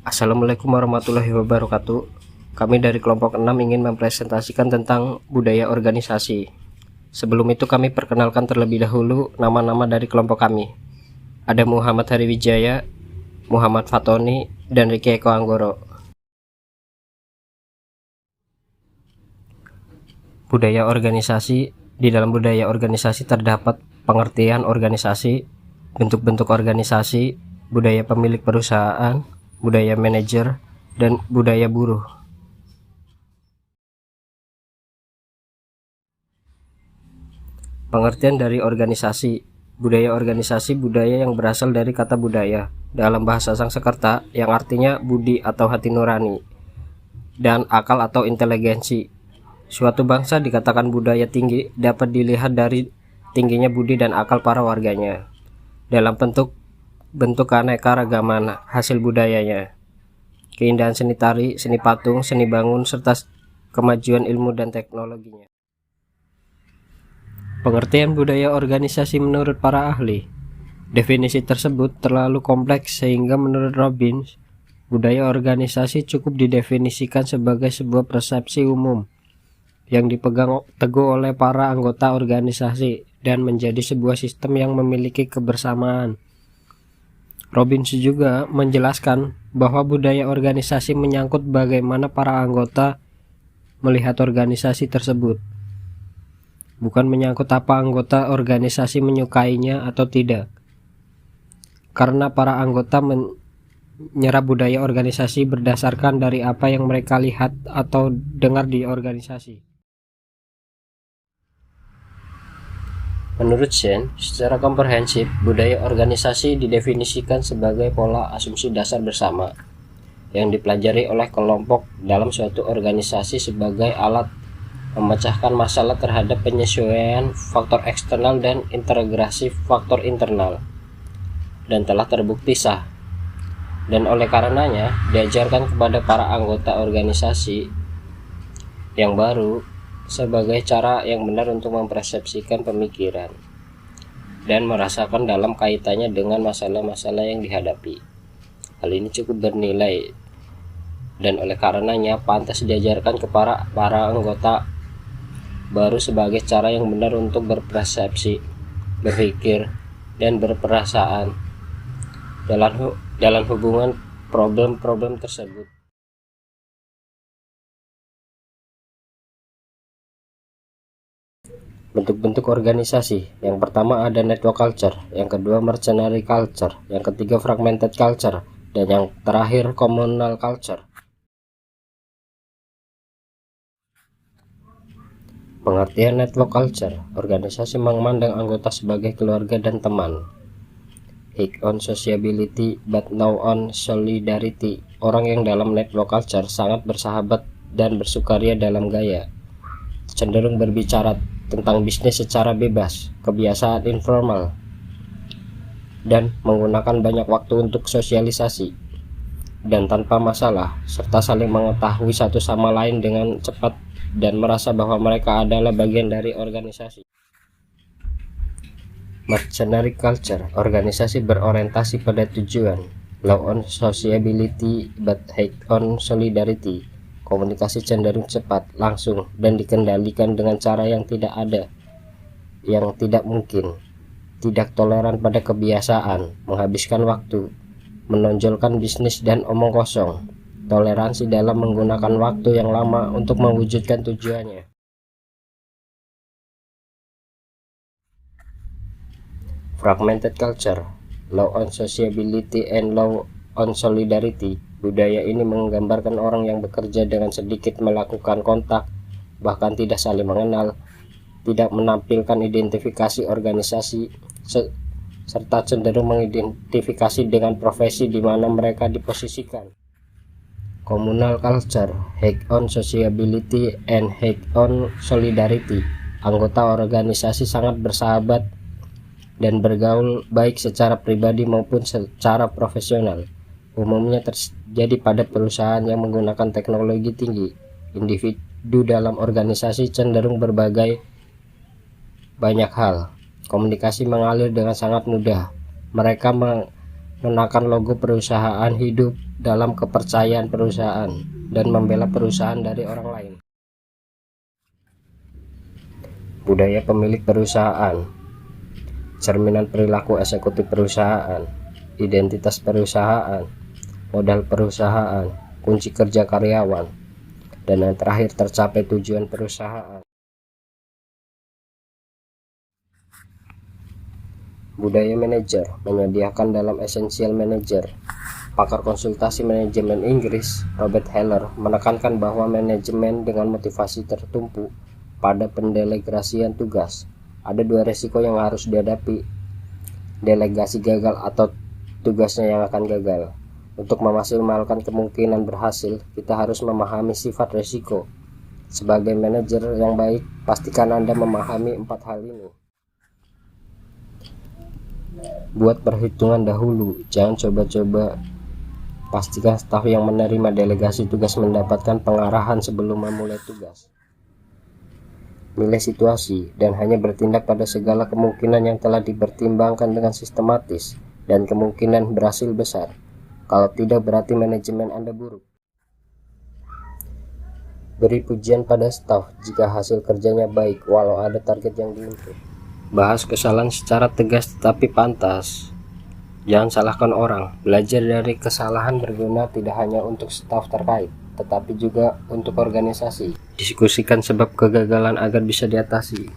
Assalamualaikum warahmatullahi wabarakatuh. Kami dari kelompok 6 ingin mempresentasikan tentang budaya organisasi. Sebelum itu kami perkenalkan terlebih dahulu nama-nama dari kelompok kami. Ada Muhammad Hariwijaya, Muhammad Fatoni, dan Riki Eko Anggoro. Budaya organisasi. Di dalam budaya organisasi terdapat pengertian organisasi, bentuk-bentuk organisasi, budaya pemilik perusahaan, budaya manajer, dan budaya buruh. Pengertian dari organisasi. Budaya organisasi budaya yang berasal dari kata budaya dalam bahasa Sanskerta yang artinya budi atau hati nurani dan akal atau inteligensi. Suatu bangsa dikatakan budaya tinggi dapat dilihat dari tingginya budi dan akal para warganya dalam bentuk keanekaragaman hasil budayanya, keindahan seni tari, seni patung, seni bangun, serta kemajuan ilmu dan teknologinya. Pengertian budaya organisasi menurut para ahli. Definisi tersebut terlalu kompleks sehingga menurut Robbins, budaya organisasi cukup didefinisikan sebagai sebuah persepsi umum yang dipegang teguh oleh para anggota organisasi dan menjadi sebuah sistem yang memiliki kebersamaan. Robbins juga menjelaskan bahwa budaya organisasi menyangkut bagaimana para anggota melihat organisasi tersebut, bukan menyangkut apa anggota organisasi menyukainya atau tidak. Karena para anggota menyerap budaya organisasi berdasarkan dari apa yang mereka lihat atau dengar di organisasi. Menurut Sen, secara komprehensif, budaya organisasi didefinisikan sebagai pola asumsi dasar bersama yang dipelajari oleh kelompok dalam suatu organisasi sebagai alat memecahkan masalah terhadap penyesuaian faktor eksternal dan integrasi faktor internal, dan telah terbukti sah, dan oleh karenanya diajarkan kepada para anggota organisasi yang baru sebagai cara yang benar untuk mempersepsikan pemikiran dan merasakan dalam kaitannya dengan masalah-masalah yang dihadapi. Hal ini cukup bernilai dan oleh karenanya pantas diajarkan kepada para anggota baru sebagai cara yang benar untuk berpersepsi, berpikir, dan berperasaan dalam hubungan problem-problem tersebut. Bentuk-bentuk organisasi. Yang pertama ada network culture, yang kedua mercenary culture, yang ketiga fragmented culture, dan yang terakhir communal culture. Pengertian network culture. Organisasi memandang anggota sebagai keluarga dan teman. High on sociability but no on solidarity. Orang yang dalam network culture sangat bersahabat dan bersukaria dalam gaya, cenderung berbicara tentang bisnis secara bebas, kebiasaan informal, dan menggunakan banyak waktu untuk sosialisasi dan tanpa masalah, serta saling mengetahui satu sama lain dengan cepat dan merasa bahwa mereka adalah bagian dari organisasi. Mercenary culture. Organisasi berorientasi pada tujuan, low on sociability but high on solidarity. Komunikasi cenderung cepat, langsung, dan dikendalikan dengan cara yang tidak ada, yang tidak mungkin. Tidak toleran pada kebiasaan, menghabiskan waktu, menonjolkan bisnis dan omong kosong. Toleransi dalam menggunakan waktu yang lama untuk mewujudkan tujuannya. Fragmented culture, low on sociability and low on solidarity. Budaya ini menggambarkan orang yang bekerja dengan sedikit melakukan kontak, bahkan tidak saling mengenal, tidak menampilkan identifikasi organisasi, serta cenderung mengidentifikasi dengan profesi di mana mereka diposisikan. Communal culture, high on sociability and high on solidarity. Anggota organisasi sangat bersahabat dan bergaul baik secara pribadi maupun secara profesional. Umumnya terjadi pada perusahaan yang menggunakan teknologi tinggi. Individu dalam organisasi cenderung berbagai banyak hal. Komunikasi mengalir dengan sangat mudah. Mereka mengenakan logo perusahaan hidup dalam kepercayaan perusahaan dan membela perusahaan dari orang lain. Budaya pemilik perusahaan, cerminan perilaku eksekutif perusahaan, identitas perusahaan, modal perusahaan, kunci kerja karyawan, dan yang terakhir tercapai tujuan perusahaan. Budaya manajer menyediakan dalam Essential Manager. Pakar konsultasi manajemen Inggris, Robert Heller, menekankan bahwa manajemen dengan motivasi tertumpu pada pendelegasian tugas. Ada dua resiko yang harus dihadapi: delegasi gagal atau tugasnya yang akan gagal. Untuk memaksimalkan kemungkinan berhasil, kita harus memahami sifat resiko. Sebagai manajer yang baik, pastikan Anda memahami 4 hal ini. Buat perhitungan dahulu, jangan coba-coba. Pastikan staf yang menerima delegasi tugas mendapatkan pengarahan sebelum memulai tugas. Milih situasi dan hanya bertindak pada segala kemungkinan yang telah dipertimbangkan dengan sistematis, dan kemungkinan berhasil besar. Kalau tidak, berarti manajemen Anda buruk. Beri pujian pada staf jika hasil kerjanya baik walau ada target yang diinput. Bahas kesalahan secara tegas tetapi pantas. Jangan salahkan orang. Belajar dari kesalahan berguna tidak hanya untuk staf terkait, tetapi juga untuk organisasi. Diskusikan sebab kegagalan agar bisa diatasi.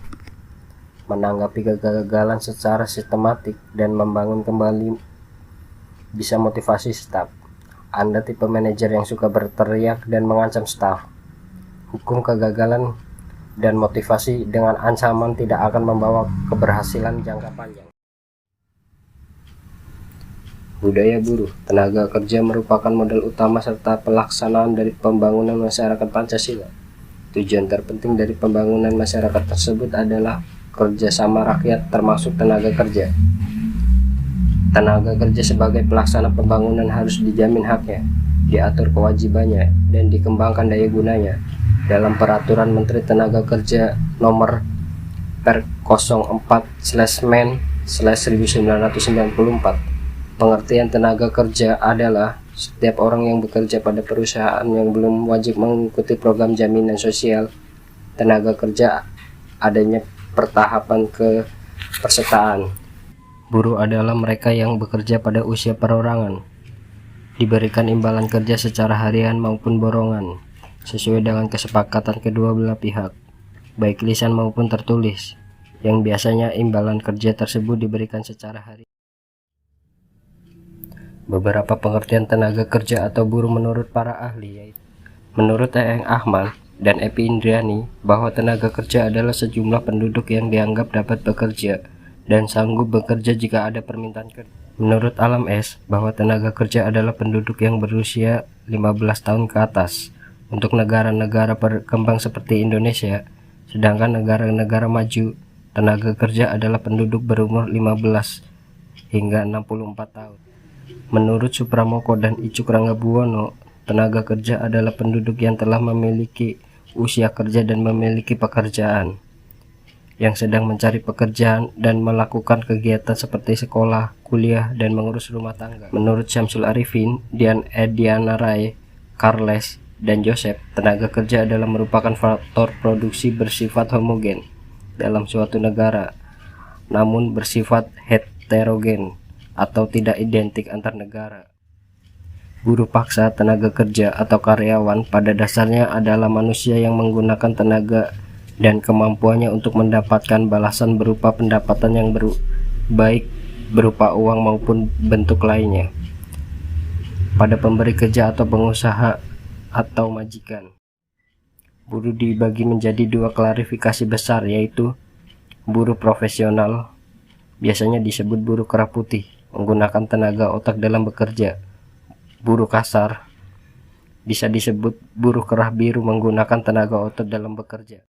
Menanggapi kegagalan secara sistematik dan membangun kembali bisa motivasi staf. Anda tipe manajer yang suka berteriak dan mengancam staf. Hukum kegagalan dan motivasi dengan ancaman tidak akan membawa keberhasilan jangka panjang. Budaya buruh, tenaga kerja merupakan modal utama serta pelaksanaan dari pembangunan masyarakat Pancasila. Tujuan terpenting dari pembangunan masyarakat tersebut adalah kerjasama rakyat termasuk tenaga kerja. Tenaga kerja sebagai pelaksana pembangunan harus dijamin haknya, diatur kewajibannya, dan dikembangkan daya gunanya. Dalam Peraturan Menteri Tenaga Kerja Nomor Per 04/Men/1994, pengertian tenaga kerja adalah setiap orang yang bekerja pada perusahaan yang belum wajib mengikuti program jaminan sosial tenaga kerja adanya pertahapan kepesertaan. Buruh adalah mereka yang bekerja pada usia perorangan, diberikan imbalan kerja secara harian maupun borongan, sesuai dengan kesepakatan kedua belah pihak, baik lisan maupun tertulis, yang biasanya imbalan kerja tersebut diberikan secara harian. Beberapa pengertian tenaga kerja atau buruh menurut para ahli yaitu: menurut Eeng Ahmad dan Epi Indriani, bahwa tenaga kerja adalah sejumlah penduduk yang dianggap dapat bekerja dan sanggup bekerja jika ada permintaan kerja. Menurut Alam S, bahwa tenaga kerja adalah penduduk yang berusia 15 tahun ke atas untuk negara-negara berkembang seperti Indonesia, sedangkan negara-negara maju, tenaga kerja adalah penduduk berumur 15 hingga 64 tahun. Menurut Supramoko dan Icuk Ranggabuwono, tenaga kerja adalah penduduk yang telah memiliki usia kerja dan memiliki pekerjaan, yang sedang mencari pekerjaan dan melakukan kegiatan seperti sekolah, kuliah, dan mengurus rumah tangga. Menurut Syamsul Arifin, Dian Ediana Rai, Carles, dan Joseph, tenaga kerja adalah merupakan faktor produksi bersifat homogen dalam suatu negara, namun bersifat heterogen atau tidak identik antar negara. Buruh paksa, tenaga kerja atau karyawan pada dasarnya adalah manusia yang menggunakan tenaga dan kemampuannya untuk mendapatkan balasan berupa pendapatan yang baik berupa uang maupun bentuk lainnya pada pemberi kerja atau pengusaha atau majikan. Buruh dibagi menjadi dua klasifikasi besar, yaitu buruh profesional, biasanya disebut buruh kerah putih, menggunakan tenaga otak dalam bekerja. Buruh kasar, bisa disebut buruh kerah biru, menggunakan tenaga otot dalam bekerja.